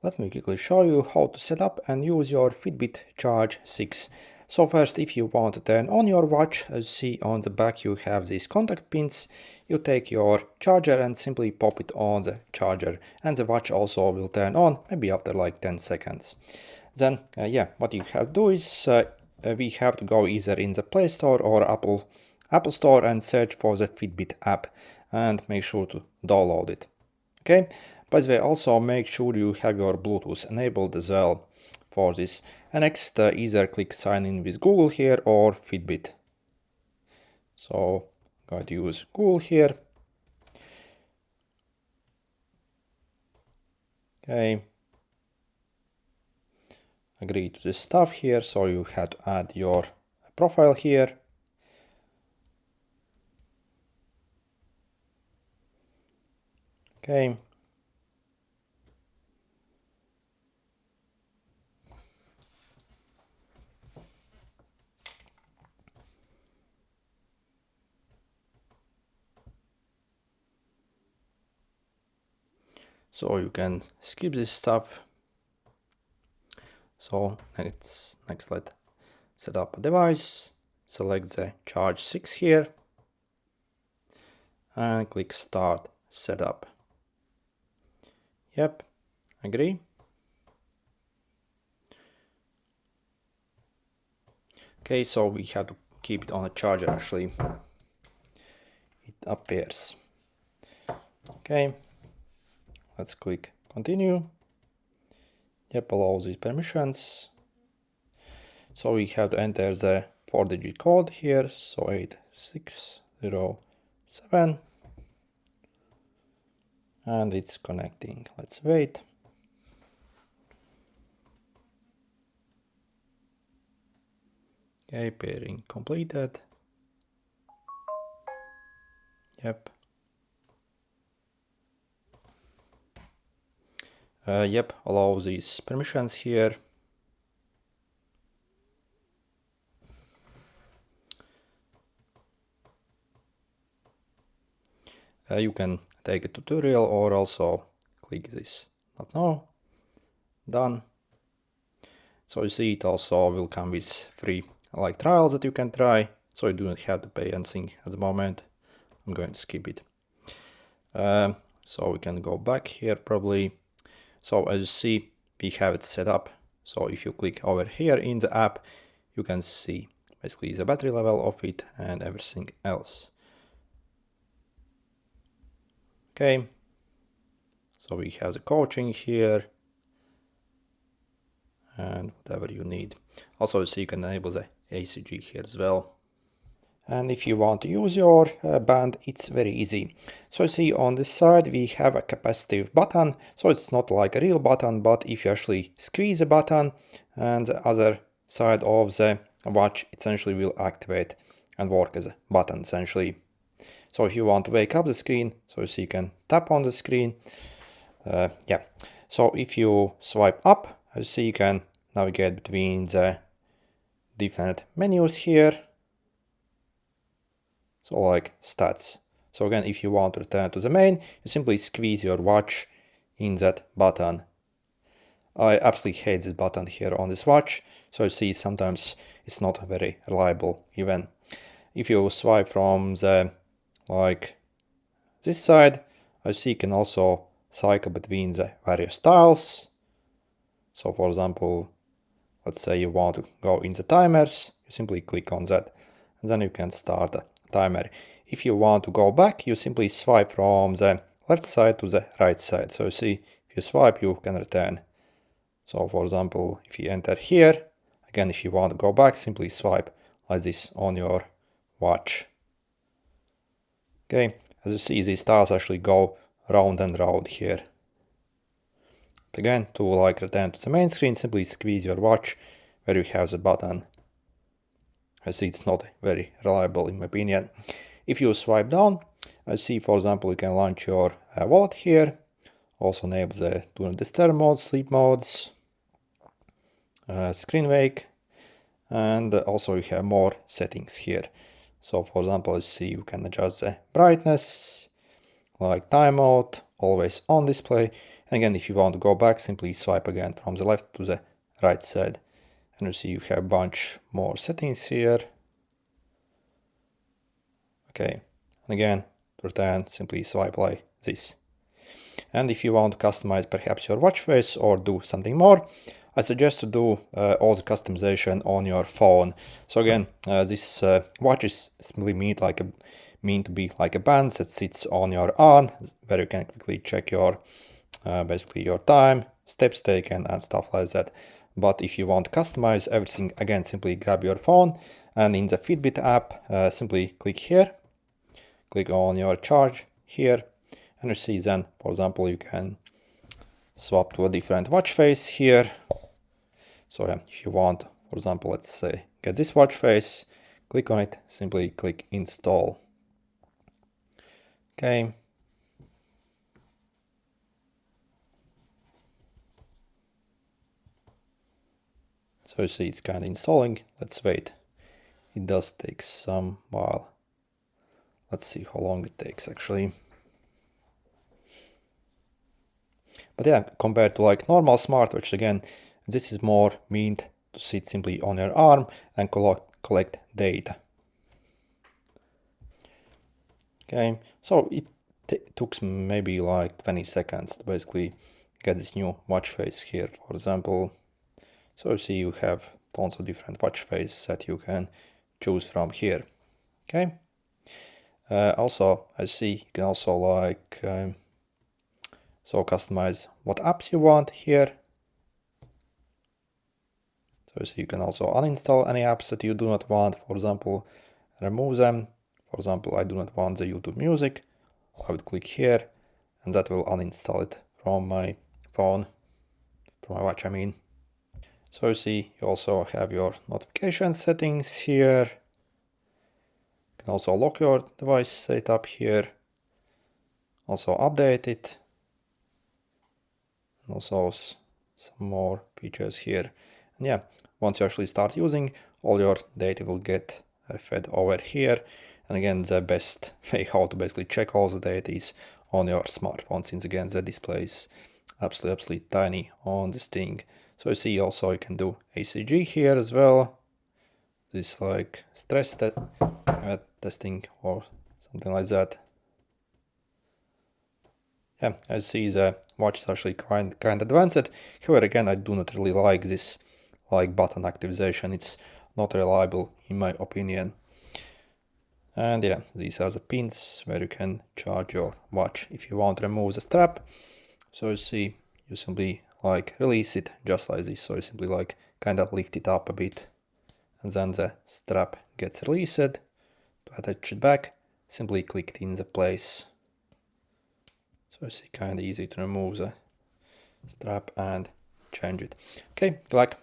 Let me quickly show you how to set up and use your Fitbit Charge 6. So first, if you want to turn on your watch, as you see on the back you have these contact pins. You take your charger and simply pop it on the charger, and the watch also will turn on, maybe after like 10 seconds. Then, what you have to do is we have to go either in the Play Store or Apple Store and search for the Fitbit app and make sure to download it. Okay, by the way, also make sure you have your Bluetooth enabled as well for this. And next, either click sign in with Google here or Fitbit. So I'm going to use Google here. Okay, agree to this stuff here. So you have to add your profile here. Okay. So you can skip this stuff. So next let's set up a device. Select the Charge 6 here and click Start Setup. Yep, agree. Okay, so we have to keep it on a charger actually. It appears. Okay, let's click Continue. Yep, allow these permissions. So we have to enter the 4-digit code here, so 8607. And it's connecting. Let's wait. Okay, pairing completed. Yep. Yep, allow these permissions here. You can take a tutorial or also click this not now. Done. So you see it also will come with free trials that you can try, so you do not have to pay anything at the moment. I'm going to skip it. So we can go back here probably. So as you see, we have it set up. So if you click over here in the app, you can see basically the battery level of it and everything else. Okay, so we have the coaching here and whatever you need. Also, you see you can enable the ACG here as well. And if you want to use your band, it's very easy. So you see on this side we have a capacitive button. So it's not like a real button, but if you actually squeeze a button, and the other side of the watch essentially will activate and work as a button essentially. So if you want to wake up the screen, so you see you can tap on the screen. So if you swipe up, you see you can navigate between the different menus here. So like stats. So again, if you want to return to the main, you simply squeeze your watch in that button. I absolutely hate this button here on this watch. So you see sometimes it's not very reliable even. If you swipe from the this side, I see you can also cycle between the various styles. So for example, let's say you want to go in the timers, you simply click on that and then you can start a timer. If you want to go back, you simply swipe from the left side to the right side. So you see, if you swipe, you can return. So for example, if you enter here, again, if you want to go back, simply swipe like this on your watch. Okay, as you see, these tiles actually go round and round here. But again, to return to the main screen, simply squeeze your watch where you have the button. I see it's not very reliable in my opinion. If you swipe down, I see, for example, you can launch your wallet here. Also enable the do not disturb mode, sleep modes, screen wake, and also you have more settings here. So for example, you see you can adjust the brightness, like timeout, always on display, And again, if you want to go back, simply swipe again from the left to the right side. And you see you have a bunch more settings here. Okay, and again, to return, simply swipe like this. And if you want to customize perhaps your watch face or do something more, I suggest to do all the customization on your phone. So again, this watch is simply meant to be like a band that sits on your arm, where you can quickly check your basically your time, steps taken, and stuff like that. But if you want to customize everything, again, simply grab your phone and in the Fitbit app, simply click here, click on your charge here, and you see then, for example, you can swap to a different watch face here. So yeah, if you want, for example, let's say get this watch face, click on it, simply click install. Okay. So you see it's kind of installing. Let's wait. It does take some while. Let's see how long it takes actually. But yeah, compared to like normal smartwatch, again, this is more meant to sit simply on your arm and collect data. Okay, so it took maybe like 20 seconds to basically get this new watch face here, for example. So you see you have tons of different watch faces that you can choose from here. Okay. Also, I see you can also like so customize what apps you want here. So you see you can also uninstall any apps that you do not want. For example, remove them. For example, I do not want the YouTube music. I would click here and that will uninstall it from my phone, from my watch I mean. So you see you also have your notification settings here. You can also lock your device setup here. Also update it. And also some more features here. And yeah, once you actually start using, all your data will get fed over here. And again, the best way how to basically check all the data is on your smartphone, since again the display is absolutely tiny on this thing. So you see also you can do ECG here as well. This like stress testing or something like that. Yeah, I see the watch is actually kind advanced. However, again, I do not really like this like button activation. It's not reliable in my opinion. And yeah, these are the pins where you can charge your watch if you want to remove the strap. So you see, you simply like release it just like this. So you simply like kind of lift it up a bit and then the strap gets released. To attach it back, simply click it in the place. So it's kind of easy to remove the strap and change it. Okay, good luck.